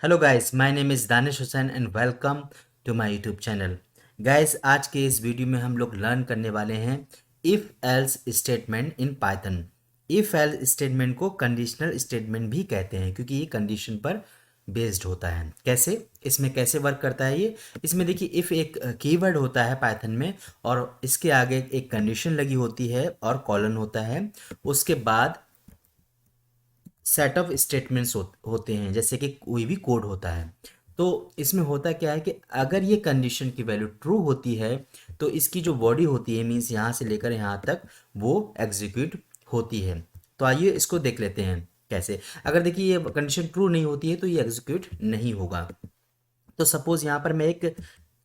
Hello guys, my name is Danish Hussain and welcome to my YouTube channel. Guys, आज के इस video में हम लोग लर्न करने वाले हैं if else statement in Python. If else statement को कंडीशनल स्टेटमेंट भी कहते हैं क्योंकि ये कंडीशन पर बेस्ड होता है। कैसे, इसमें कैसे वर्क करता है ये? इसमें देखिए, इफ़ एक कीवर्ड होता है पाइथन में और इसके आगे एक कंडीशन लगी होती है और कॉलन होता है। उसके बाद सेट ऑफ स्टेटमेंट्स होते हैं, जैसे कि कोई भी कोड होता है। तो इसमें होता क्या है कि अगर ये कंडीशन की वैल्यू ट्रू होती है तो इसकी जो बॉडी होती है, मीन्स यहाँ से लेकर यहाँ तक, वो एग्जीक्यूट होती है। तो आइए इसको देख लेते हैं कैसे। अगर देखिए ये कंडीशन ट्रू नहीं होती है तो ये एग्जीक्यूट नहीं होगा। तो सपोज यहाँ पर मैं एक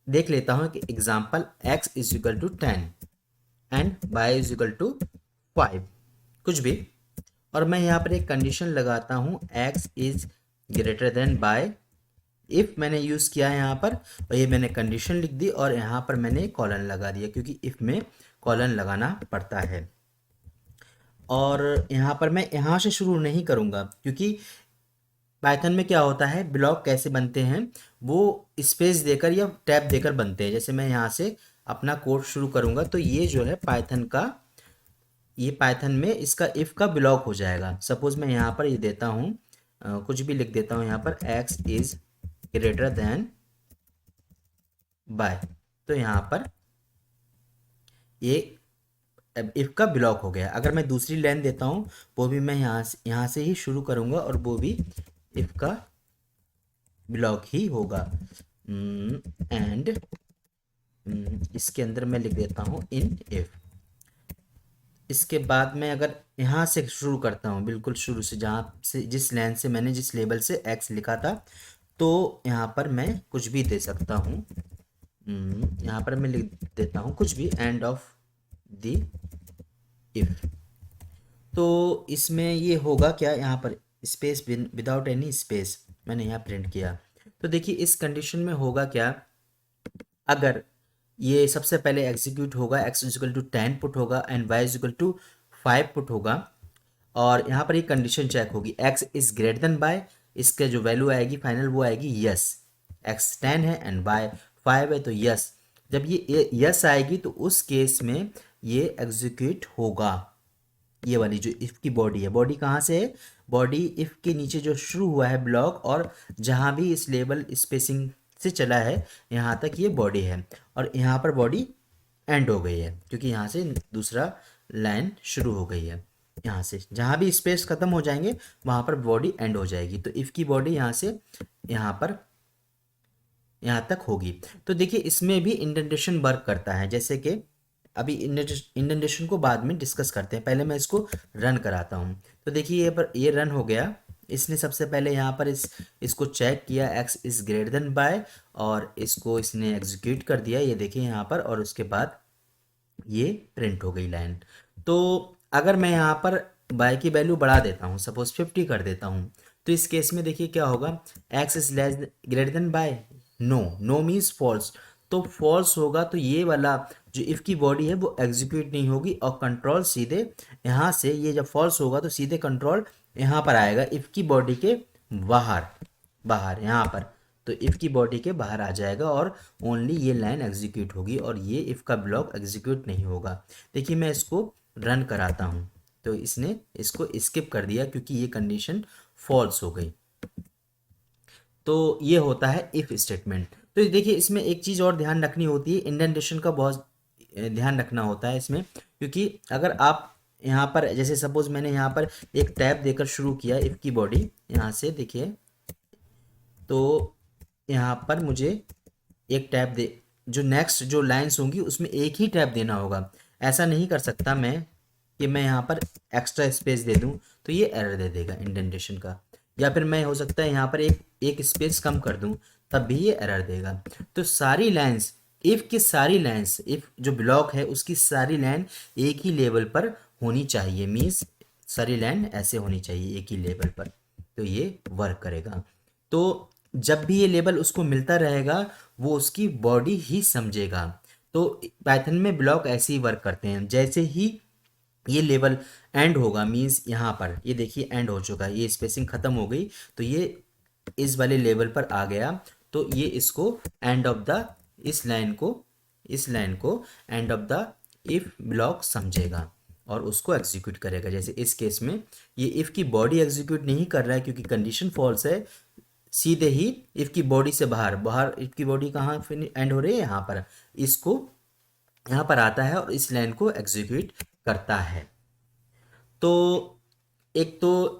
देख लेता हूँ कि example x is equal to 10 and y is equal to 5, कुछ भी। और मैं यहाँ पर एक कंडीशन लगाता हूँ x is greater than y. If मैंने यूज़ किया है यहाँ पर, और ये मैंने कंडीशन लिख दी और यहाँ पर मैंने कॉलन लगा दिया क्योंकि इफ में कॉलन लगाना पड़ता है। और यहाँ पर मैं यहाँ से शुरू नहीं करूँगा क्योंकि पाइथन में क्या होता है, ब्लॉक कैसे बनते हैं, वो स्पेस देकर या टैब देकर बनते हैं। जैसे मैं यहाँ से अपना कोड शुरू करूँगा तो ये जो है पाइथन का, ये पाइथन में इसका इफ़ का ब्लॉक हो जाएगा। सपोज मैं यहाँ पर ये देता हूँ, कुछ भी लिख देता हूँ यहाँ पर, x is greater than y. तो यहाँ पर ये इफ़ का ब्लॉक हो गया। अगर मैं दूसरी लाइन देता हूँ, वो भी मैं यहाँ से ही शुरू करूँगा और वो भी इफ़ का ब्लॉक ही होगा। एंड इसके अंदर मैं लिख देता हूँ इन इफ़। इसके बाद मैं अगर यहाँ से शुरू करता हूँ, बिल्कुल शुरू से, जहाँ से जिस लाइन से मैंने जिस लेबल से x लिखा था, तो यहाँ पर मैं कुछ भी दे सकता हूँ। यहाँ पर मैं लिख देता हूँ कुछ भी, एंड ऑफ द इफ। तो इसमें ये होगा क्या, यहाँ पर स्पेस विदाउट एनी स्पेस मैंने यहाँ प्रिंट किया। तो देखिए इस कंडीशन में होगा क्या, अगर ये सबसे पहले एग्जीक्यूट होगा, x इजिकल टू 10 पुट होगा and y is equal to 5 put होगा। और यहाँ पर ये कंडीशन चेक होगी, x is greater than y, इसके जो वैल्यू आएगी फाइनल वो आएगी यस। x 10 है एंड y 5 है तो यस। जब ये यस आएगी तो उस केस में ये एग्जीक्यूट होगा। ये वाली जो इफ़ की बॉडी है, बॉडी कहाँ से है, बॉडी इफ़ के नीचे जो शुरू हुआ है ब्लॉक और जहाँ भी इस लेबल स्पेसिंग से चला है यहाँ तक ये बॉडी है। और यहाँ पर बॉडी एंड हो गई है क्योंकि यहाँ से दूसरा लाइन शुरू हो गई है। यहाँ से जहाँ भी स्पेस ख़त्म हो जाएंगे वहाँ पर बॉडी एंड हो जाएगी। तो इफ़ की बॉडी यहाँ से यहाँ पर यहाँ तक होगी। तो देखिए इसमें भी इंडेंटेशन वर्क करता है, जैसे कि अभी इंडेंटेशन को बाद में डिस्कस करते हैं, पहले मैं इसको रन कराता हूँ। तो देखिए ये पर ये रन हो गया। इसने सबसे पहले यहाँ पर इसको चेक किया, x is greater than y, और इसको इसने एग्जीक्यूट कर दिया, ये देखिए यहाँ पर। और उसके बाद ये प्रिंट हो गई लाइन। तो अगर मैं यहाँ पर बाय की वैल्यू बढ़ा देता हूँ, सपोज 50 कर देता हूँ, तो इस केस में देखिए क्या होगा, x is less greater than y, no, no means false. तो फॉल्स होगा तो ये वाला जो इफ़ की बॉडी है वो एग्जीक्यूट नहीं होगी और कंट्रोल सीधे यहाँ से, ये जब फॉल्स होगा तो सीधे कंट्रोल यहाँ पर आएगा इफ़ की बॉडी के बाहर, बाहर यहाँ पर। तो इफ़ की बॉडी के बाहर आ जाएगा और ओनली ये लाइन एग्जीक्यूट होगी और ये इफ़ का ब्लॉक एग्जीक्यूट नहीं होगा। देखिए मैं इसको रन कराता हूँ तो इसने इसको स्किप कर दिया क्योंकि ये कंडीशन फॉल्स हो गई। तो ये होता है इफ़ स्टेटमेंट। तो देखिए इसमें एक चीज़ और ध्यान रखनी होती है, इंडेंटेशन का बहुत ध्यान रखना होता है इसमें, क्योंकि अगर आप यहाँ पर, जैसे सपोज मैंने यहाँ पर एक टैब देकर शुरू किया इफ़ की बॉडी, यहाँ से देखिए, तो यहाँ पर मुझे एक टैब दे, जो नेक्स्ट जो लाइन्स होंगी उसमें एक ही टैब देना होगा। ऐसा नहीं कर सकता मैं कि मैं यहाँ पर एक्स्ट्रा स्पेस दे दूँ तो ये एरर दे देगा इंडेंटेशन का, या फिर मैं हो सकता है यहाँ पर एक एक स्पेस कम कर दूँ तब भी ये एरर देगा। तो सारी लाइन्स, इफ़ की सारी लाइन्स, इफ़ जो ब्लॉक है उसकी सारी लाइन एक ही लेवल पर होनी चाहिए, मीन्स सारी लाइन ऐसे होनी चाहिए एक ही लेवल पर, तो ये वर्क करेगा। तो जब भी ये लेबल उसको मिलता रहेगा वो उसकी बॉडी ही समझेगा। तो पाइथन में ब्लॉक ऐसे ही वर्क करते हैं, जैसे ही ये लेवल एंड होगा, मीन्स यहाँ पर ये देखिए एंड हो चुका है, ये स्पेसिंग ख़त्म हो गई, तो ये इस वाले लेवल पर आ गया तो ये इसको एंड ऑफ द इस लाइन को end of the if block समझेगा और उसको एग्जीक्यूट करेगा। जैसे इस केस में ये इफ की बॉडी एग्जीक्यूट नहीं कर रहा है क्योंकि कंडीशन फॉल्स है, सीधे ही इफ की बॉडी से बाहर इफ की बॉडी कहाँ एंड हो रही है, यहाँ पर, इसको यहाँ पर आता है और इस लाइन को एग्जीक्यूट करता है। तो एक तो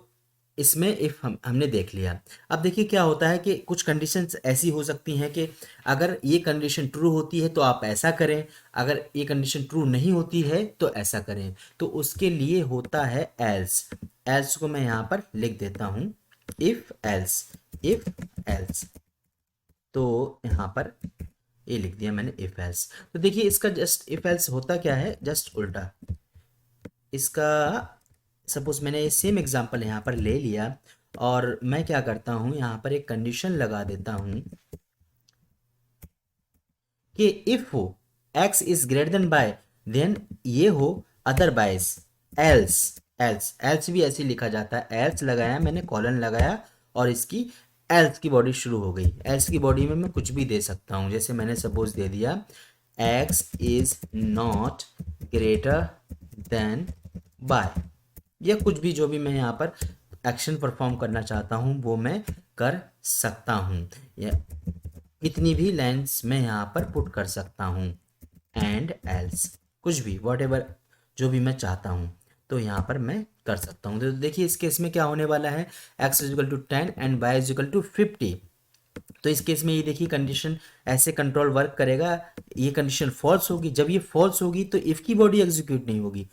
इसमें इफ हमने देख लिया। अब देखिए क्या होता है कि कुछ कंडीशंस ऐसी हो सकती हैं कि अगर ये कंडीशन ट्रू होती है तो आप ऐसा करें, अगर ये कंडीशन ट्रू नहीं होती है तो ऐसा करें। तो उसके लिए होता है एल्स। एल्स को मैं यहाँ पर लिख देता हूँ इफ एल्स। तो यहाँ पर ये लिख दिया मैंने इफ एल्स। तो देखिए इसका जस्ट इफ एल्स होता क्या है, जस्ट उल्टा। इसका सपोज मैंने ये सेम एग्जांपल यहाँ पर ले लिया और मैं क्या करता हूँ, यहाँ पर एक कंडीशन लगा देता हूँ कि इफ हो x is greater than y, then ये हो अदरवाइज एल्स भी ऐसे लिखा जाता है। एल्स लगाया मैंने, कॉलन लगाया और इसकी एल्स की बॉडी शुरू हो गई। एल्स की बॉडी में मैं कुछ भी दे सकता हूँ, जैसे मैंने सपोज दे दिया x is not greater than y, या कुछ भी जो भी मैं यहाँ पर एक्शन परफॉर्म करना चाहता हूँ वो मैं कर सकता हूँ, या इतनी भी लाइन्स मैं यहाँ पर पुट कर सकता हूँ। एंड एल्स कुछ भी वॉट जो भी मैं चाहता हूँ तो यहाँ पर मैं कर सकता हूँ। तो देखिए इस केस में क्या होने वाला है, x is equal to 10 and y is equal to 50। तो इस केस में ये देखिए कंडीशन ऐसे कंट्रोल वर्क करेगा, ये कंडीशन फॉल्स होगी। जब ये फॉल्स होगी तो इफ की बॉडी एग्जीक्यूट नहीं होगी,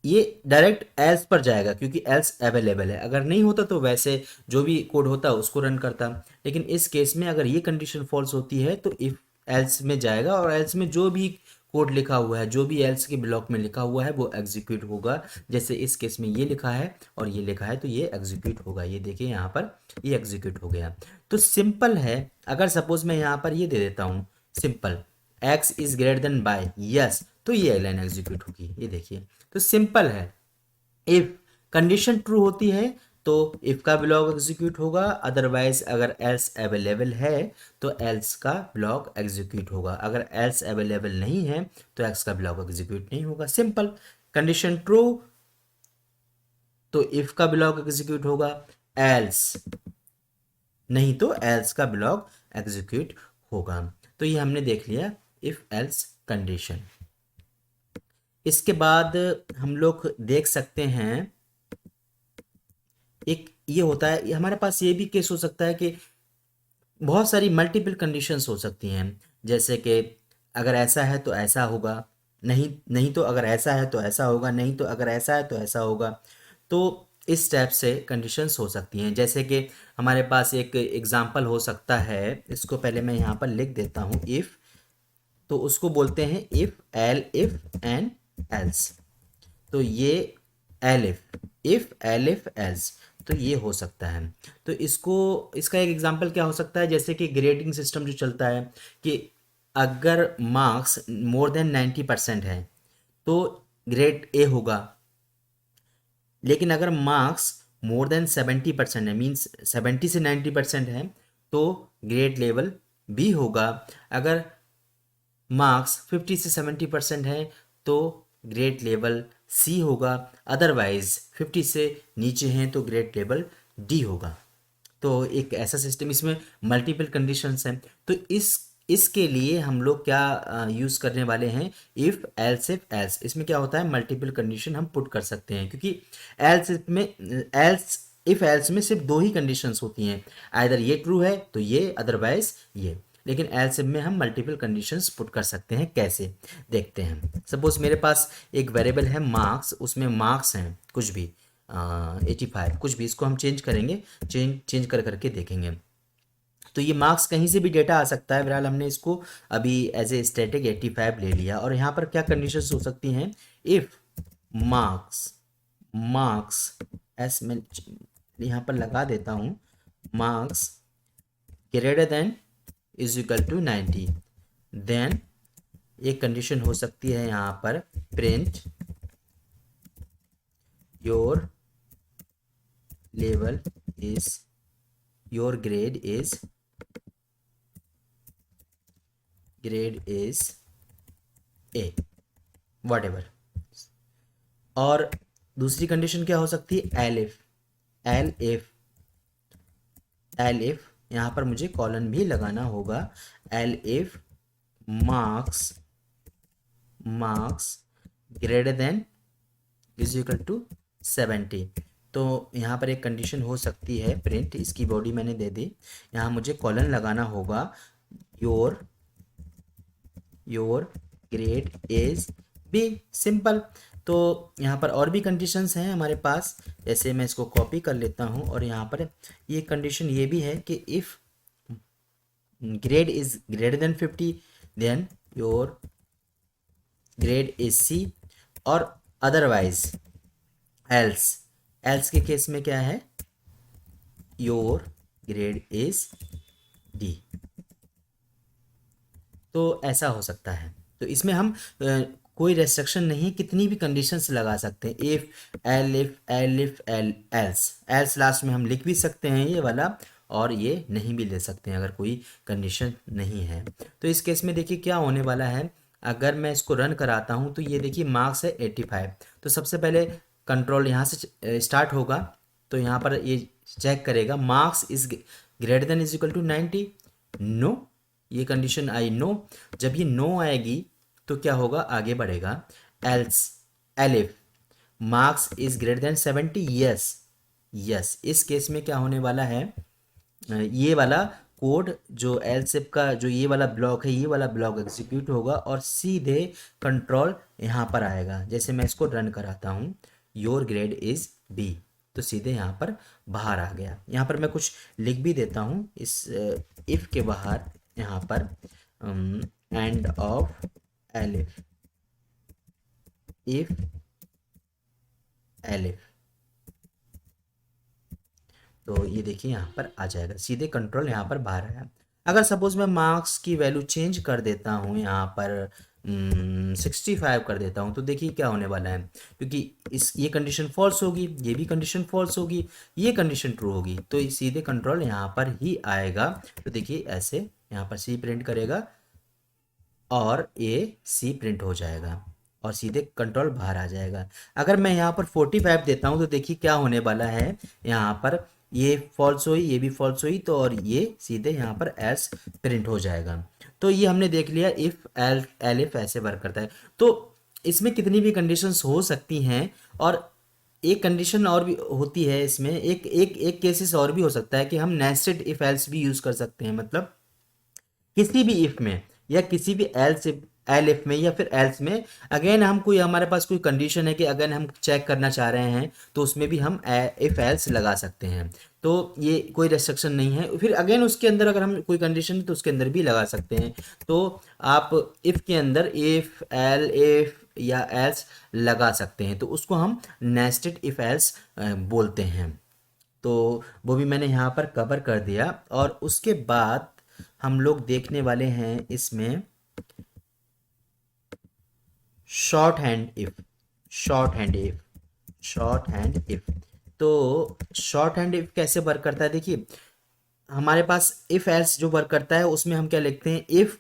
ये डायरेक्ट एल्स पर जाएगा क्योंकि एल्स अवेलेबल है। अगर नहीं होता तो वैसे जो भी कोड होता उसको रन करता। लेकिन इस केस में अगर ये कंडीशन फॉल्स होती है तो इफ एल्स में जाएगा और एल्स में जो भी कोड लिखा हुआ है, जो भी एल्स के ब्लॉक में लिखा हुआ है वो एग्जीक्यूट होगा। जैसे इस केस में ये लिखा है और ये लिखा है तो ये एग्जीक्यूट होगा। ये देखिए यहाँ पर ये एग्जीक्यूट हो गया। तो सिंपल है। अगर सपोज मैं यहाँ पर ये दे देता हूँ simple x is greater than y yes, तो ये लाइन एग्जीक्यूट होगी। ये देखिए तो सिंपल है। इफ कंडीशन ट्रू होती है तो इफ का ब्लॉक एग्जीक्यूट होगा, अदरवाइज अगर एल्स अवेलेबल है तो एल्स का ब्लॉक एग्जीक्यूट होगा। अगर एल्स अवेलेबल नहीं है तो एक्स का ब्लॉक एग्जीक्यूट नहीं होगा। सिंपल। कंडीशन ट्रू तो इफ का ब्लॉक एग्जीक्यूट होगा, एल्स नहीं तो एल्स का ब्लॉक एग्जीक्यूट होगा। तो ये हमने देख लिया इफ एल्स कंडीशन। इसके बाद हम लोग देख सकते हैं एक ये होता है, हमारे पास ये भी केस हो सकता है कि बहुत सारी मल्टीपल कंडीशंस हो सकती हैं। जैसे कि अगर ऐसा है तो ऐसा होगा, नहीं तो अगर ऐसा है तो ऐसा होगा, नहीं तो अगर ऐसा है तो ऐसा होगा। तो इस टाइप से कंडीशंस हो सकती हैं। जैसे कि हमारे पास एक एग्जांपल हो सकता है, इसको पहले मैं यहाँ पर लिख देता हूँ इफ़। तो उसको बोलते हैं इफ़ इफ़ एंड एल्स। तो ये एल इफ एल्स, तो ये हो सकता है। तो इसका एक एग्जांपल क्या हो सकता है, जैसे कि ग्रेडिंग सिस्टम जो चलता है कि अगर मार्क्स मोर देन 90% है तो ग्रेड ए होगा। लेकिन अगर मार्क्स मोर देन 70% है, मीन्स 70 से 90% है, तो ग्रेड लेवल बी होगा। अगर मार्क्स 50 से 70% है तो ग्रेड लेवल सी होगा। अदरवाइज 50 से नीचे हैं तो ग्रेड लेवल डी होगा। तो एक ऐसा सिस्टम, इसमें मल्टीपल कंडीशंस हैं। तो इसके लिए हम लोग क्या यूज़ करने वाले हैं, इफ़ एल्स इफ एल्स। इसमें क्या होता है, मल्टीपल कंडीशन हम पुट कर सकते हैं क्योंकि इफ एल्स में सिर्फ दो ही कंडीशंस होती हैं, आइदर ये ट्रू है तो ये, अदरवाइज ये। लेकिन एल्स में हम मल्टीपल कंडीशंस पुट कर सकते हैं। कैसे देखते हैं। सपोज मेरे पास एक वेरिएबल है मार्क्स, उसमें मार्क्स हैं कुछ भी 85 कुछ भी, इसको हम चेंज करेंगे, चेंज कर करके देखेंगे। तो ये मार्क्स कहीं से भी डेटा आ सकता है। बहरहाल हमने इसको अभी एज ए स्टैटिक 85 ले लिया। और यहाँ पर क्या कंडीशंस हो सकती हैं, इफ मार्क्स एस में यहाँ पर लगा देता हूँ, marks greater than is equal to 90, then एक कंडीशन हो सकती है यहाँ पर print your level is your grade is A, whatever. और दूसरी कंडीशन क्या हो सकती है, एल इफ यहाँ पर मुझे कॉलन भी लगाना होगा, elif marks greater than is equal to 70। तो यहाँ पर एक कंडीशन हो सकती है प्रिंट, इसकी बॉडी मैंने दे दी, यहाँ मुझे कॉलन लगाना होगा, your grade is B, simple. तो यहाँ पर और भी कंडीशंस हैं हमारे पास, जैसे मैं इसको कॉपी कर लेता हूँ, और यहाँ पर ये कंडीशन ये भी है कि if grade is greater than 50 then your grade is C, और अदरवाइज एल्स के केस में क्या है, योर ग्रेड इज डी। तो ऐसा हो सकता है। तो इसमें हम कोई रेस्ट्रिक्शन नहीं, कितनी भी कंडीशंस लगा सकते हैं, इफ एल्स लास्ट में हम लिख भी सकते हैं ये वाला, और ये नहीं भी ले सकते हैं अगर कोई कंडीशन नहीं है। तो इस केस में देखिए क्या होने वाला है, अगर मैं इसको रन कराता हूँ तो ये देखिए मार्क्स है 85। तो सबसे पहले कंट्रोल यहाँ से स्टार्ट होगा, तो यहाँ पर ये चेक करेगा marks is greater than is equal to 90, no, ये कंडीशन आई नो। जब ये नो आएगी तो क्या होगा, आगे बढ़ेगा, elif marks is greater than 70, yes. इस केस में क्या होने वाला है, ये वाला कोड जो एलसिफ का जो ये वाला ब्लॉक है, ये वाला ब्लॉक एग्जीक्यूट होगा और सीधे कंट्रोल यहाँ पर आएगा। जैसे मैं इसको रन कराता हूँ, योर ग्रेड इज बी, तो सीधे यहाँ पर बाहर आ गया। यहाँ पर मैं कुछ लिख भी देता हूँ इस इफ के बाहर, यहाँ पर end of elif, if elif, तो ये देखिए यहाँ पर आ जाएगा, सीधे कंट्रोल यहाँ पर बाहर आया। अगर सपोज मैं मार्क्स की वैल्यू चेंज कर देता हूँ, यहाँ पर 65 कर देता हूँ, तो देखिए क्या होने वाला है, क्योंकि ये कंडीशन फॉल्स होगी, ये भी कंडीशन फॉल्स होगी, ये कंडीशन ट्रू होगी, तो ये सीधे कंट्रोल यहाँ पर ही आएगा। तो देखिए ऐसे यहाँ पर सी प्रिंट करेगा और ए सी प्रिंट हो जाएगा और सीधे कंट्रोल बाहर आ जाएगा। अगर मैं यहाँ पर 45 देता हूँ तो देखिए क्या होने वाला है, यहाँ पर ये फॉल्स हुई, ये भी फॉल्स हुई, तो और ये सीधे यहाँ पर एल्स प्रिंट हो जाएगा। तो ये हमने देख लिया इफ एलिफ ऐसे वर्क करता है। तो इसमें कितनी भी कंडीशंस हो सकती हैं, और एक कंडीशन और भी होती है इसमें, एक केसेस और भी हो सकता है कि हम नेस्टेड इफ एल्स भी यूज कर सकते हैं, मतलब किसी भी इफ में या किसी भी एल इफ में या फिर एल्स में, अगेन हम कोई हमारे पास कोई कंडीशन है कि अगर हम चेक करना चाह रहे हैं तो उसमें भी हम इफ एल्स लगा सकते हैं। तो ये कोई रेस्ट्रिक्शन नहीं है। फिर अगेन उसके अंदर अगर हम कोई कंडीशन तो उसके अंदर भी लगा सकते हैं। तो आप इफ के अंदर इफ एल इफ या एल्स लगा सकते हैं, तो उसको हम नेस्टेड इफ एल्स बोलते हैं। तो वो भी मैंने यहाँ पर कवर कर दिया। और उसके बाद हम लोग देखने वाले हैं इसमें शॉर्ट हैंड इफ। तो शॉर्ट हैंड इफ कैसे वर्क करता है, देखिए हमारे पास इफ एल्स जो वर्क करता है उसमें हम क्या लिखते हैं, इफ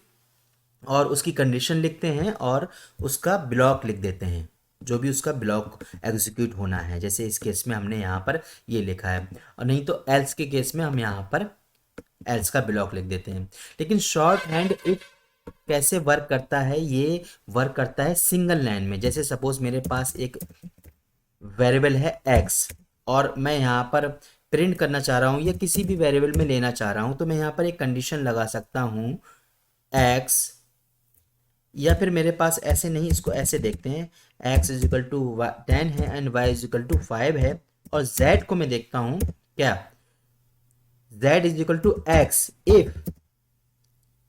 और उसकी कंडीशन लिखते हैं और उसका ब्लॉक लिख देते हैं, जो भी उसका ब्लॉक एग्जीक्यूट होना है। जैसे इस केस में हमने यहाँ पर ये लिखा है, और नहीं तो एल्स के केस में हम यहाँ पर एल्स का ब्लॉक लिख देते हैं। लेकिन शॉर्ट हैंड इफ कैसे वर्क करता है, ये वर्क करता है सिंगल लाइन में। जैसे सपोज मेरे पास एक वेरिएबल है x और मैं यहाँ पर प्रिंट करना चाह रहा हूँ या किसी भी वेरिएबल में लेना चाह रहा हूँ, तो मैं यहाँ पर एक कंडीशन लगा सकता हूँ x, या फिर मेरे पास ऐसे नहीं, इसको ऐसे देखते हैं, x इज इक्वल टू 10 है and y is equal to 5 है, और z को मैं देखता हूँ क्या, z is equal to x if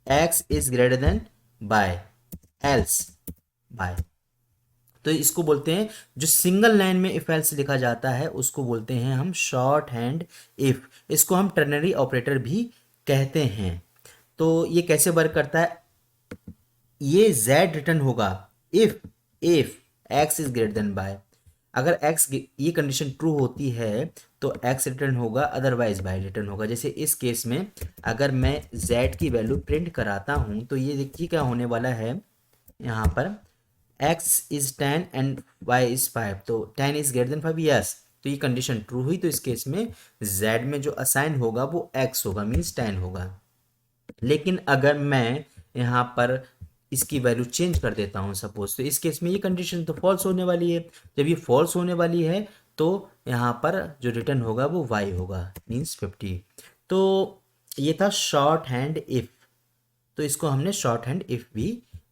x is greater than y else y. तो इसको बोलते हैं, जो सिंगल लाइन में इफ एल्स लिखा जाता है उसको बोलते हैं हम शॉर्ट हैंड इफ। इसको हम टर्नरी ऑपरेटर भी कहते हैं। तो ये कैसे वर्क करता है, ये z रिटर्न होगा if x is greater than y. अगर x ये कंडीशन ट्रू होती है तो x रिटर्न होगा, अदरवाइज y रिटर्न होगा। जैसे इस केस में अगर मैं z की वैल्यू प्रिंट कराता हूँ तो ये देखिए क्या होने वाला है यहाँ पर, x is 10 and y is 5, तो 10 इज ग्रेटर देन 5, यस, तो ये कंडीशन ट्रू हुई। तो इस केस में z में जो असाइन होगा वो x होगा, मीन्स 10 होगा। लेकिन अगर मैं यहाँ पर इसकी वैल्यू चेंज कर देता हूँ सपोज, तो इस केस में ये कंडीशन तो फॉल्स होने वाली है। जब ये फॉल्स होने वाली है तो यहाँ पर जो रिटर्न होगा वो y होगा, मीन्स 50। तो ये था शॉर्ट हैंड इफ़। तो इसको हमने शॉर्ट हैंड इफ़ भी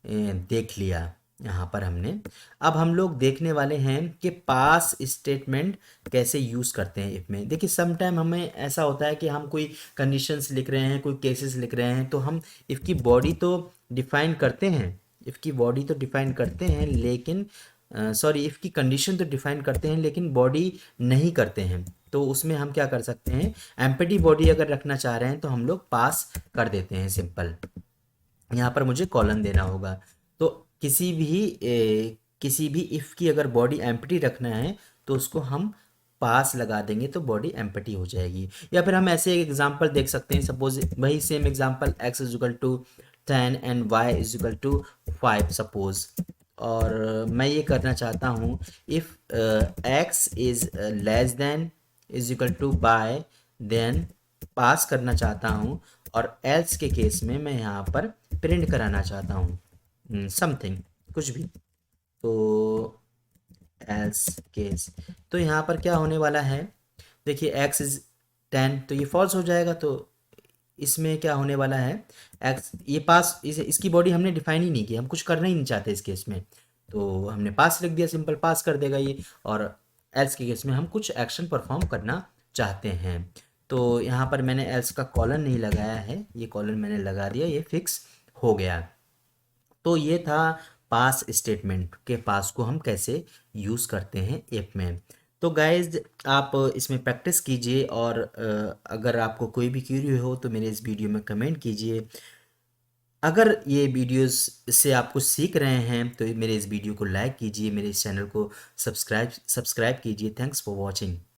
देख लिया यहाँ पर हमने। अब हम लोग देखने वाले हैं कि पास स्टेटमेंट कैसे यूज़ करते हैं इफ़ में। देखिए सम टाइम हमें ऐसा होता है कि हम कोई कंडीशंस लिख रहे हैं, कोई केसेस लिख रहे हैं, तो हम इफ़ की बॉडी तो डिफ़ाइन करते हैं, इफ़ की बॉडी तो डिफ़ाइन करते हैं, लेकिन सॉरी इफ़ की कंडीशन तो डिफ़ाइन करते हैं लेकिन बॉडी नहीं करते हैं। तो उसमें हम क्या कर सकते हैं, एम्प्टी बॉडी अगर रखना चाह रहे हैं तो हम लोग पास कर देते हैं सिंपल। यहाँ पर मुझे कॉलन देना होगा। तो किसी भी इफ़ की अगर बॉडी एम्प्टी रखना है तो उसको हम पास लगा देंगे तो बॉडी एम्प्टी हो जाएगी। या फिर हम ऐसे एक एग्जांपल देख सकते हैं, सपोज वही same example x is equal to 10 and y is equal to 5 suppose, और मैं ये करना चाहता हूँ if x is less than is equal to y, then pass करना चाहता हूँ, और एल्स के केस में मैं यहाँ पर प्रिंट कराना चाहता हूँ समथिंग, कुछ भी। तो एल्स केस, तो यहाँ पर क्या होने वाला है, देखिए x इज 10, तो ये फॉल्स हो जाएगा। तो इसमें क्या होने वाला है, x ये पास इसकी बॉडी हमने डिफाइन ही नहीं की, हम कुछ करना ही नहीं चाहते इस केस में, तो हमने पास लिख दिया, सिंपल पास कर देगा ये। और एल्स के केस में हम कुछ एक्शन परफॉर्म करना चाहते हैं। तो यहाँ पर मैंने एल्स का कॉलन नहीं लगाया है, ये कॉलन मैंने लगा दिया, ये फिक्स हो गया। तो ये था पास स्टेटमेंट के पास को हम कैसे यूज़ करते हैं ऐप में। तो गाइज आप इसमें प्रैक्टिस कीजिए, और अगर आपको कोई भी क्यूरी हो तो मेरे इस वीडियो में कमेंट कीजिए। अगर ये वीडियोस से आप कुछ सीख रहे हैं तो मेरे इस वीडियो को लाइक कीजिए, मेरे इस चैनल को सब्सक्राइब कीजिए। Thanks for watching.